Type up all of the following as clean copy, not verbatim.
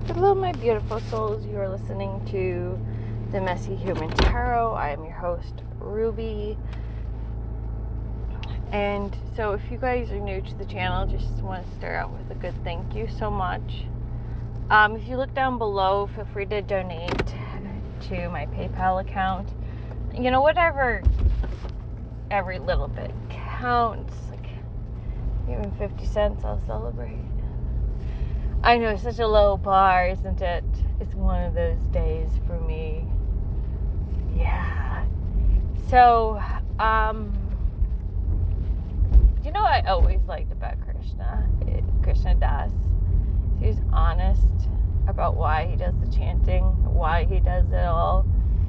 Hello, my beautiful souls. You are listening to the Messy Human Tarot. I am your host, Ruby. And so if you guys are new to the channel, just want to start out with a good thank you so much. If you look down below, feel free to donate to my PayPal account. You know, whatever, every little bit counts. Like, even 50 cents, I'll celebrate. I know, it's such a low bar, isn't it? It's one of those days for me. Yeah. So, you know what I always liked about Krishna Das? He's honest about why he does the chanting, why he does it all.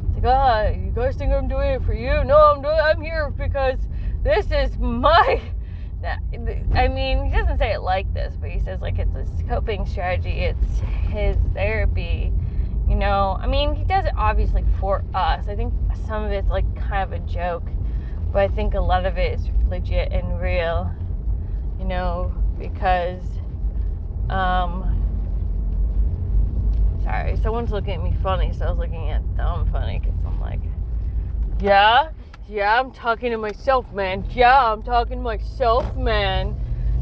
It's like, oh, you guys think I'm doing it for you? No, I'm here because this is my... I mean, he doesn't say it like this, but he says, like, it's his coping strategy, it's his therapy, you know. I mean, he does it obviously for us. I think some of it's, like, kind of a joke, but I think a lot of it is legit and real, you know, because, sorry, someone's looking at me funny, so I was looking at them funny, because I'm like, yeah, I'm talking to myself, man.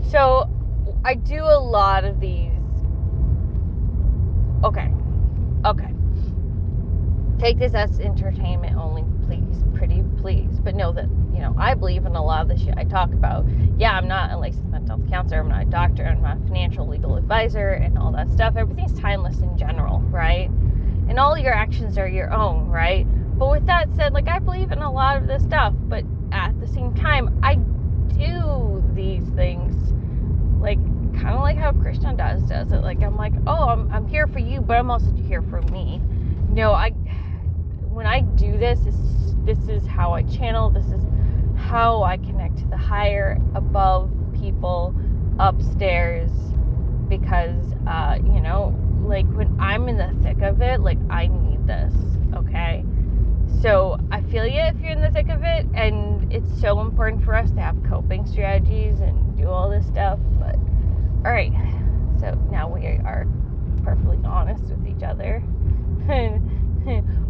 So, I do a lot of these. Okay. Take this as entertainment only, please, pretty please. But know that, you know, I believe in a lot of the shit I talk about. Yeah, I'm not a licensed mental health counselor. I'm not a doctor. I'm not a financial legal advisor and all that stuff. Everything's timeless in general, right? And all your actions are your own, right? But with that said, like, I believe in a lot of this stuff, but at the same time, I do these things, like, kind of like how Krishna does it. Like, I'm like, oh, I'm here for you, but I'm also here for me. You know, when I do this is how I channel, this is how I connect to the higher, above people, upstairs, because, you know, like, when I'm in the thick of it, like, I need this, okay? So I feel you if you're in the thick of it, and it's so important for us to have coping strategies and do all this stuff. But all right, so now we are perfectly honest with each other.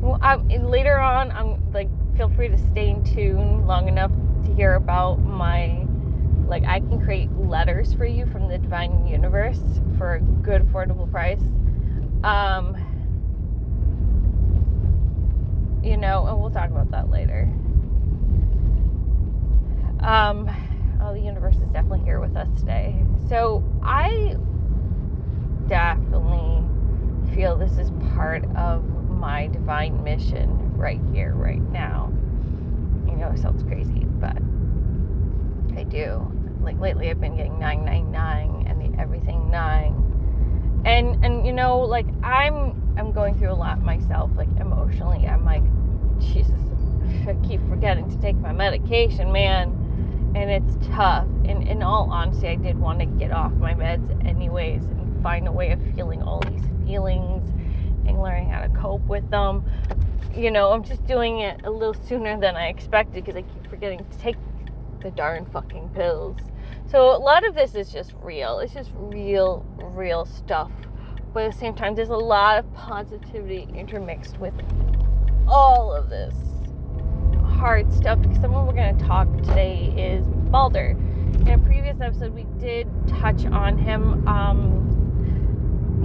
Well, later on, I'm like, feel free to stay in tune long enough to hear about my, like, I can create letters for you from the divine universe for a good affordable price. You know, and we'll talk about that later. The universe is definitely here with us today. So I definitely feel this is part of my divine mission right here, right now. You know, it sounds crazy, but I do. Like, lately I've been getting 999 and the everything 9. And you know, like, I'm going through a lot myself, like, emotionally. I'm like, Jesus, I keep forgetting to take my medication, man, and it's tough. And in all honesty, I did want to get off my meds anyways and find a way of feeling all these feelings and learning how to cope with them. You know, I'm just doing it a little sooner than I expected because I keep forgetting to take the darn fucking pills. So a lot of this is just real. It's just real stuff. But at the same time, there's a lot of positivity intermixed with all of this hard stuff, because someone we're going to talk today is Balder. In a previous episode, we did touch on him.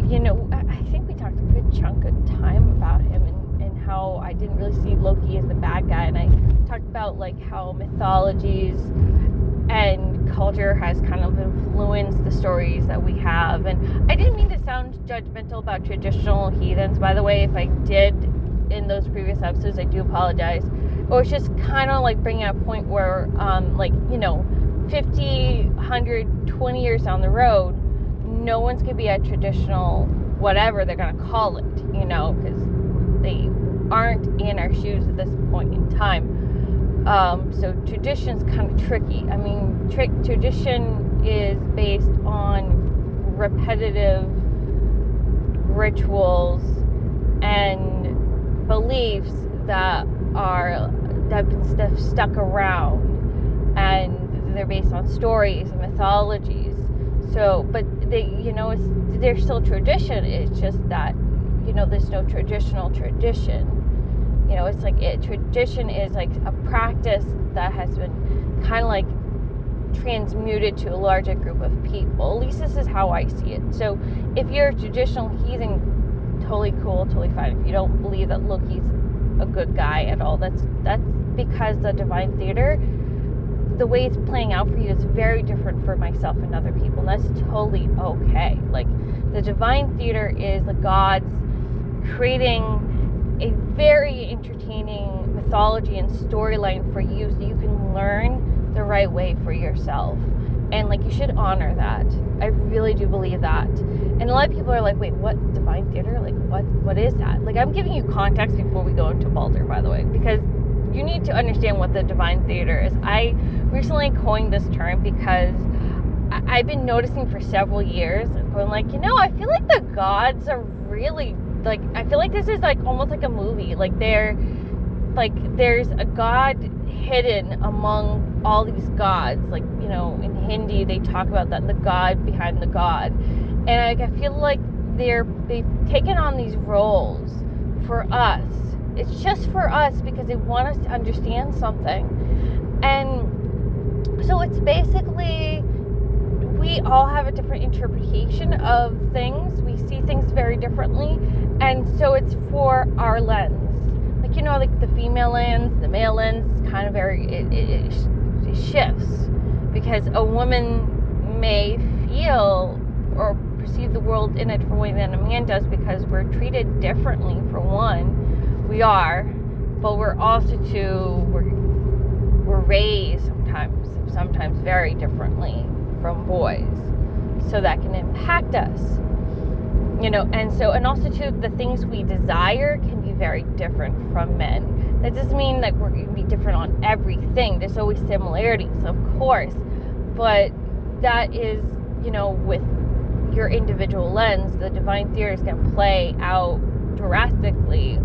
You know, I think we talked a good chunk of time about him and how I didn't really see Loki as the bad guy, and I talked about, like, how mythologies and culture has kind of influenced the stories that we have. And I didn't mean to sound judgmental about traditional heathens, by the way. If I did in those previous episodes, I do apologize. Or it's just kind of like bringing up a point where, like, you know, 50, 100, 20 years down the road, no one's going to be a traditional whatever they're going to call it, you know, because they aren't in our shoes at this point in time. So tradition's kind of tricky. I mean, tradition is based on repetitive rituals and beliefs that have been stuck around, and they're based on stories and mythologies. So, but there's still tradition. It's just that, there's no traditional tradition. It's like tradition is like a practice that has been kind of like transmuted to a larger group of people. At least this is how I see it. So if you're a traditional heathen, totally cool, totally fine. If you don't believe that Loki's a good guy at all, that's because the divine theater, the way it's playing out for you is very different for myself and other people, and that's totally okay. Like, the divine theater is the gods creating a very entertaining mythology and storyline for you so you can learn the right way for yourself. And like, you should honor that. I really do believe that. And a lot of people are like, wait, what divine theater? Like, what is that? Like, I'm giving you context before we go into Balder, by the way, because you need to understand what the divine theater is. I recently coined this term because I've been noticing for several years, going like, I feel like the gods are really, like, I feel like this is like almost like a movie. Like, there's a god hidden among all these gods. Like, in Hindi they talk about that, the god behind the god. And I feel like they've taken on these roles for us. It's just for us because they want us to understand something. And so it's basically, we all have a different interpretation of things. We see things very differently. And so it's for our lens. Like, like the female lens, the male lens, is kind of it shifts. Because a woman may feel or perceive the world in a different way than a man does, because we're treated differently, for one. We are, but we're also we're raised sometimes very differently from boys, so that can impact us, and also too, the things we desire can be very different from men. That doesn't mean that we're going to be different on everything. There's always similarities, of course, but that is, with your individual lens, the divine theater is going to play out drastically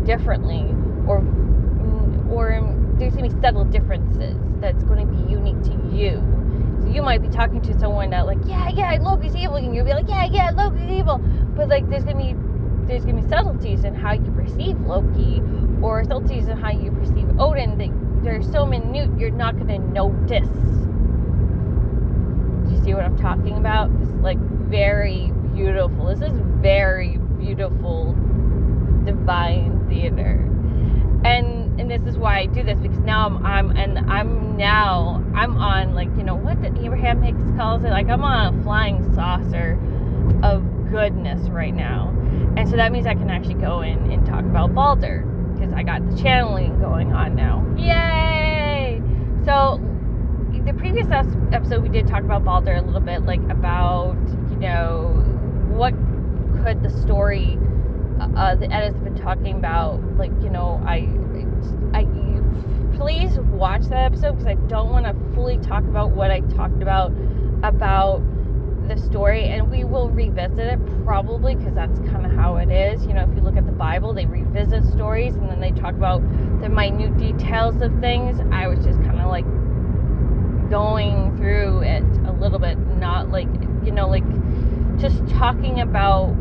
differently, or there's going to be subtle differences that's going to be unique to you. So you might be talking to someone that like, yeah, Loki's evil, and you'll be like, yeah, Loki's evil, but like there's going to be subtleties in how you perceive Loki, or subtleties in how you perceive Odin, that they're so minute you're not going to notice. Do you see what I'm talking about? It's like very beautiful. This is very beautiful divine theater, and this is why I do this, because now I'm on, like, what did Abraham Hicks calls it, like, I'm on a flying saucer of goodness right now, and so that means I can actually go in and talk about Balder, because I got the channeling going on now. Yay! So the previous episode we did talk about Balder a little bit, like about what could the story, the editors have been talking about, like, I please watch that episode, because I don't want to fully talk about what I talked about the story, and we will revisit it probably, because that's kind of how it is. If you look at the Bible, they revisit stories and then they talk about the minute details of things. I was just kind of like going through it a little bit, not like, like just talking about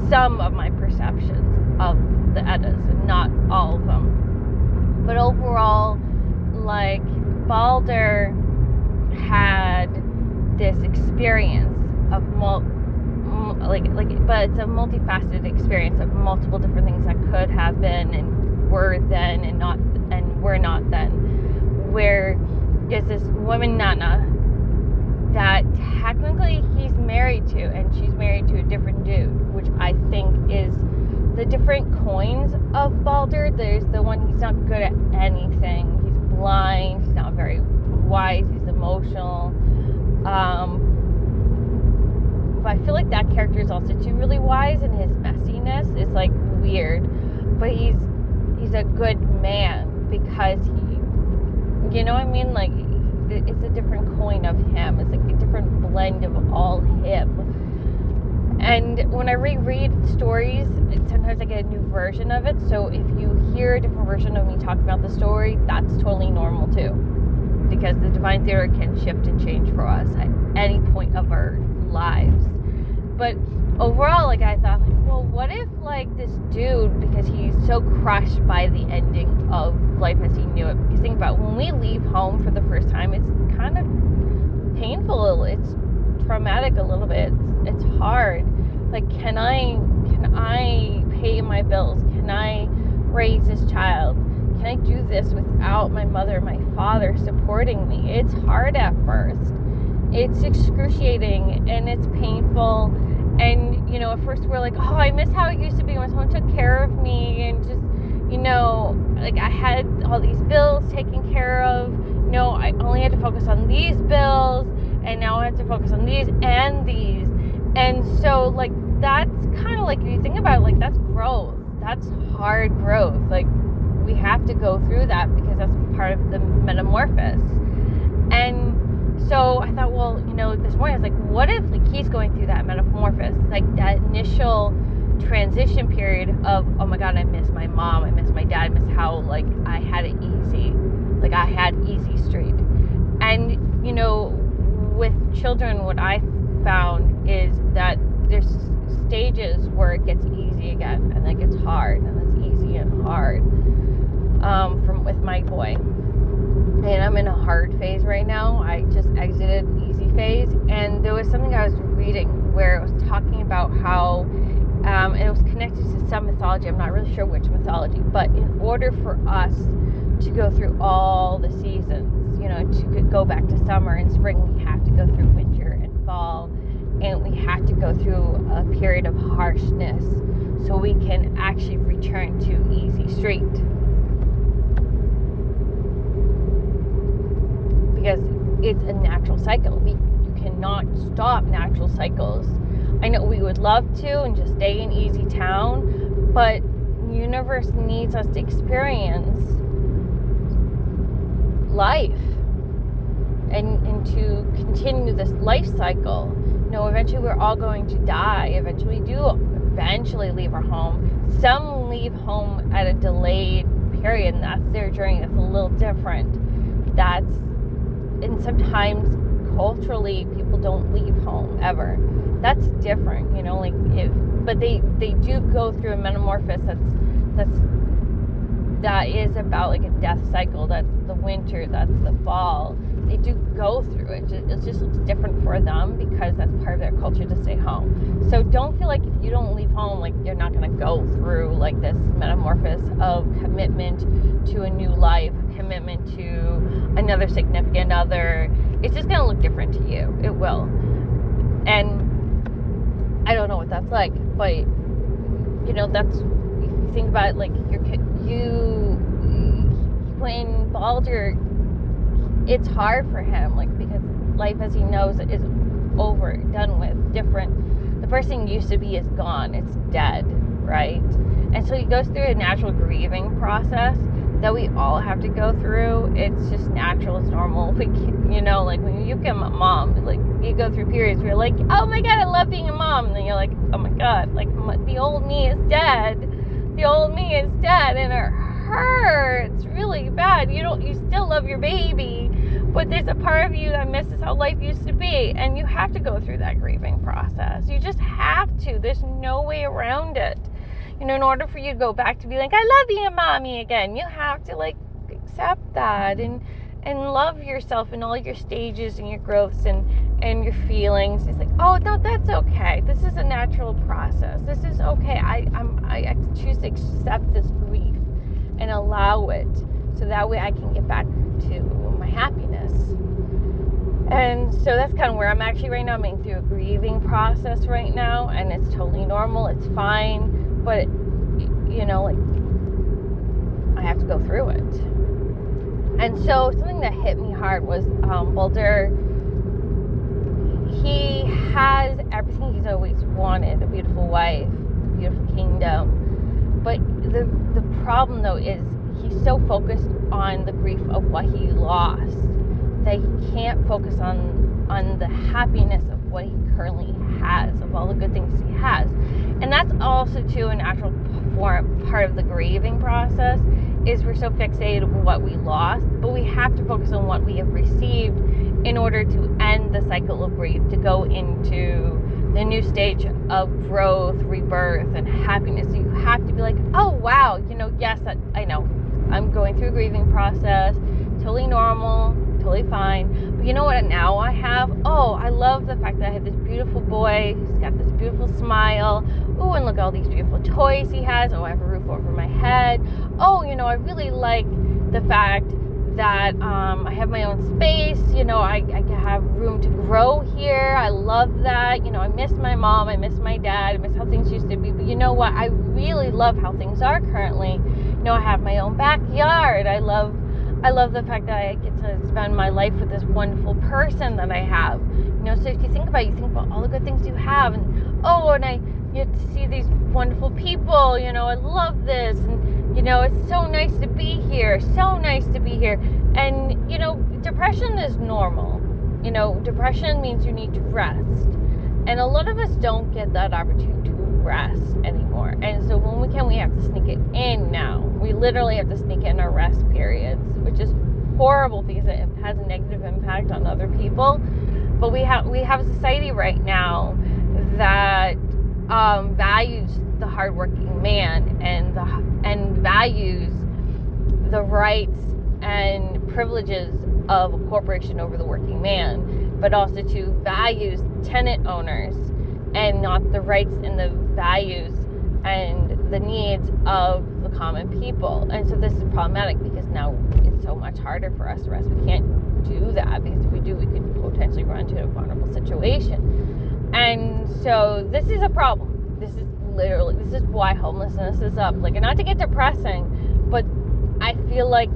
some of my perceptions of the Eddas, and not all of them. But overall, like, Balder had this experience of but it's a multifaceted experience of multiple different things that could have been and were then and were not then. Where is this woman Nana that technically he's married to, and she's married to a different dude, which I think is the different coins of Balder. There's the one, he's not good at anything, he's blind, he's not very wise, he's emotional, but I feel like that character is also too really wise, and his messiness is like weird, but he's a good man, because he, what I mean, like, it's a different coin of him. It's like a different blend of all him. And when I reread stories, sometimes I get a new version of it. So if you hear a different version of me talking about the story, that's totally normal too, because the divine theater can shift and change for us at any point of our But overall, like, I thought, like, well, what if, like, this dude, because he's so crushed by the ending of life as he knew it, because think about it, when we leave home for the first time, it's kind of painful, it's traumatic a little bit, it's hard. Like, can I pay my bills? Can I raise this child? Can I do this without my mother, my father supporting me? It's hard at first. It's excruciating and it's painful. And, you know, at first we're like, oh, I miss how it used to be when someone took care of me and just, you know, like I had all these bills taken care of. No, I only had to focus on these bills and now I have to focus on these and these. And so, like, that's kind of like, if you think about it, like, that's growth. That's hard growth. Like, we have to go through that because that's part of the metamorphosis. And so I thought, well, you know, this morning I was like, what if, like, he's going through that metamorphosis, like that initial transition period of, oh my God, I miss my mom, I miss my dad, I miss how, like, I had it easy, like I had easy street. And, you know, with children, what I found is that there's stages where it gets easy again, and it gets hard, and it's easy and hard. With my boy, and I'm in a hard phase right now. I just exited easy phase, and there was something I was reading where it was talking about how it was connected to some mythology. I'm not really sure which mythology, but in order for us to go through all the seasons, you know, to go back to summer and spring, we have to go through winter and fall, and we have to go through a period of harshness so we can actually return to easy street. Because it's a natural cycle. You cannot stop natural cycles. I know we would love to and just stay in easy town, but the universe needs us to experience life and to continue this life cycle. You know, eventually we're all going to die. Eventually we do leave our home. Some leave home at a delayed period, and that's their journey. That's a little different. And sometimes culturally people don't leave home ever. That's different, you know, like but they do go through a metamorphosis that is about like a death cycle. That's the winter, that's the fall. They do go through it. It just looks different for them because that's part of their culture to stay home. So don't feel like if you don't leave home, like you're not going to go through like this metamorphosis of commitment to a new life, commitment to another significant other. It's just going to look different to you. It will. And I don't know what that's like, but you know, that's, if you think about it, like when Baldur, it's hard for him, like, because life as he knows it is over, done with, different. The person he used to be is gone. It's dead, right? And so he goes through a natural grieving process that we all have to go through. It's just natural. It's normal. We, you know, like when you become a mom, like you go through periods where you're like, oh my God, I love being a mom. And then you're like, oh my God, like the old me is dead. The old me is dead, and it hurts really bad. You still love your baby, but there's a part of you that misses how life used to be, and you have to go through that grieving process. You just have to. There's no way around it. You know, in order for you to go back to be like, I love being a mommy again, you have to like accept that and love yourself in all your stages and your growths and your feelings. It's like, oh no, that's okay. This is a natural process. This is okay. I choose to accept this grief and allow it, so that way I can get back to my happiness. And so that's kind of where I'm actually right now. I'm going through a grieving process right now, and it's totally normal. It's fine, but you know, like I have to go through it. And so something that hit me hard was Baldur. He has everything he's always wanted: a beautiful wife, a beautiful kingdom. But the problem though is he's so focused on the grief of what he lost that he can't focus on the happiness of what he currently has, of all the good things he has. And that's also too an actual part of the grieving process, is we're so fixated on what we lost, but we have to focus on what we have received in order to end the cycle of grief, to go into the new stage of growth, rebirth, and happiness. So you have to be like, oh wow, yes, I know I'm going through a grieving process, totally normal, totally fine. But you know what now I have? Oh, I love the fact that I have this beautiful boy. He's got this beautiful smile. Oh, and look at all these beautiful toys he has. Oh, I have a roof over my head. Oh, I really like the fact that I have my own space. I have room to grow here. I love that. I miss my mom. I miss my dad. I miss how things used to be. But you know what? I really love how things are currently. I have my own backyard. I love the fact that I get to spend my life with this wonderful person that I have. So if you think about all the good things you have, and you get to see these wonderful people. I love this, and it's so nice to be here. So nice to be here. And depression is normal. Depression means you need to rest, and a lot of us don't get that opportunity to rest anymore. And so when we have to sneak it in now. We literally have to sneak in our rest periods, which is horrible because it has a negative impact on other people. But we have a society right now that values the hardworking man and values the rights and privileges of a corporation over the working man, but also to values tenant owners and not the rights and the values and the needs of the common people. And so this is problematic because now it's so much harder for us to rest. We can't do that because if we do, we could potentially run into a vulnerable situation. And so this is a problem. This is why homelessness is up. Like, not to get depressing, but I feel like,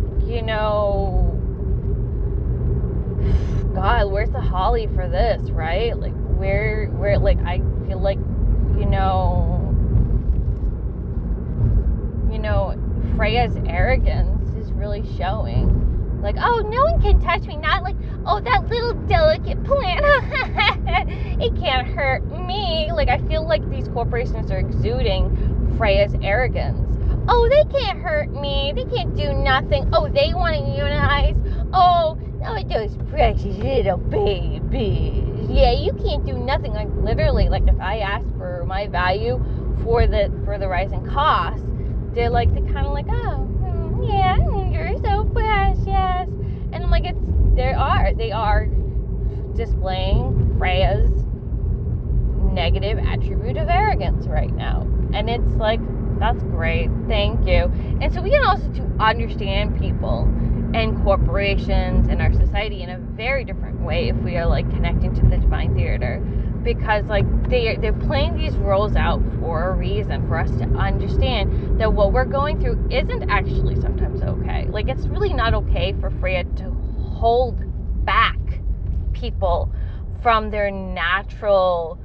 God, where's the holly for this, right? Like, where, like, I feel like, Freya's arrogance is really showing. Like, oh, no one can touch me. Not like, oh, that little delicate plant. It can't hurt me. Like, I feel like these corporations are exuding Freya's arrogance. Oh, they can't hurt me. They can't do nothing. Oh, they want to unionize. Oh, those precious little babies. Yeah, you can't do nothing. Like, literally, like, if I asked for my value for the rising costs, they kind of like, oh, yeah, you're so precious. And I'm like, they are displaying Freya's negative attribute of arrogance right now. And it's like, that's great, thank you. And so we can also to understand people and corporations and our society in a very different way if we are like connecting to the divine theater, because like they're playing these roles out for a reason, for us to understand that what we're going through isn't actually sometimes okay. Like, it's really not okay for Freya to hold back people from their natural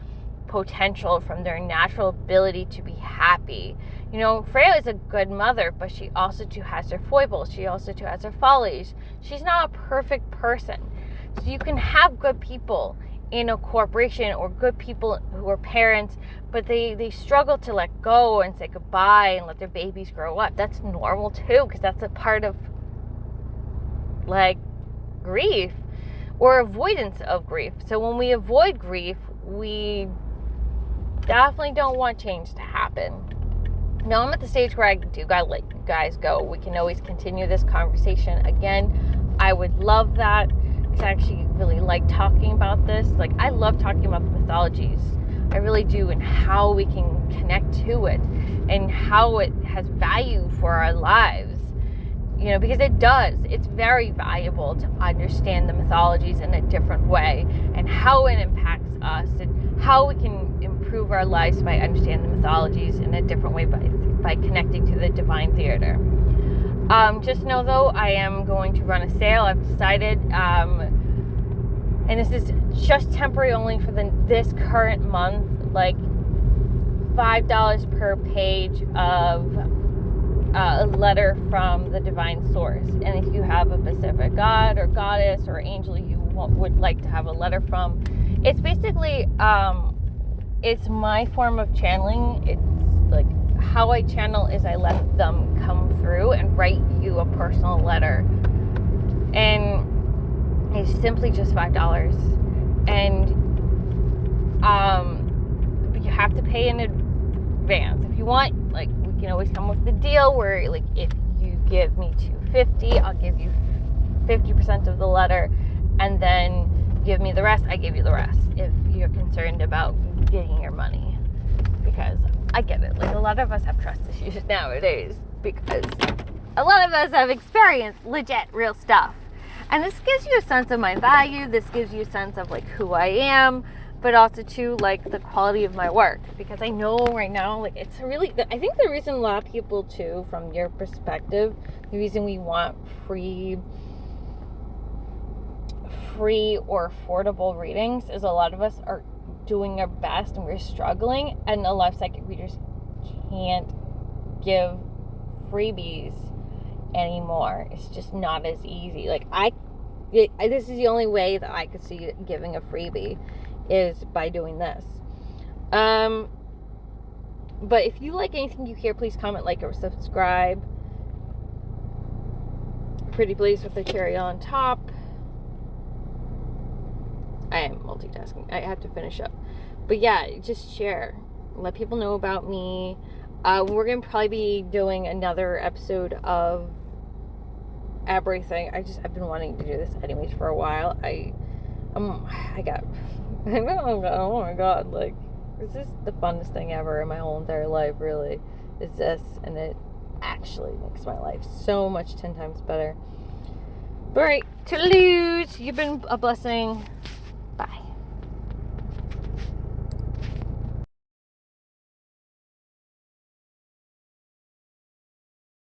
potential, from their natural ability to be happy. Freya is a good mother, but she also too has her foibles. She also too has her follies. She's not a perfect person. So you can have good people in a corporation or good people who are parents, but they struggle to let go and say goodbye and let their babies grow up. That's normal too, because that's a part of like grief or avoidance of grief. So when we avoid grief, we definitely don't want change to happen. Now I'm at the stage where I do gotta let you guys go. We can always continue this conversation again. I would love that, because I actually really like talking about this. Like, I love talking about the mythologies. I really do, and how we can connect to it and how it has value for our lives. Because it does. It's very valuable to understand the mythologies in a different way and how it impacts us and how we can improve our lives by understanding the mythologies in a different way by connecting to the divine theater. Just know though, I am going to run a sale. I've decided, and this is just temporary only for this current month, like $5 per page of a letter from the divine source. And if you have a specific god or goddess or angel you would like to have a letter from, it's basically it's my form of channeling. It's like how I channel is I let them come through and write you a personal letter, and it's simply just $5. And have to pay in advance. If you want, like, we can always come with the deal where, like, if you give me $250, I'll give you 50% of the letter, and then give me the rest. I give you the rest if you're concerned about getting your money, because I get it. Like, a lot of us have trust issues nowadays because a lot of us have experienced legit real stuff, and this gives you a sense of my value. This gives you a sense of like who I am, but also too like the quality of my work, because I know right now, like, it's really, I think the reason a lot of people too, from your perspective, the reason we want free or affordable readings is a lot of us are doing our best and we're struggling, and a lot of psychic readers can't give freebies anymore. It's just not as easy. Like, this is the only way that I could see giving a freebie is by doing this. But if you like anything you hear, please comment, like, or subscribe. Pretty please with the cherry on top. I am multitasking. I have to finish up. But yeah, just share. Let people know about me. We're going to probably be doing another episode of everything. I've been wanting to do this anyways for a while. Oh my god, like, this is the funnest thing ever in my whole entire life, really, is this, and it actually makes my life so much 10 times better. But alright, toodaloo, you've been a blessing.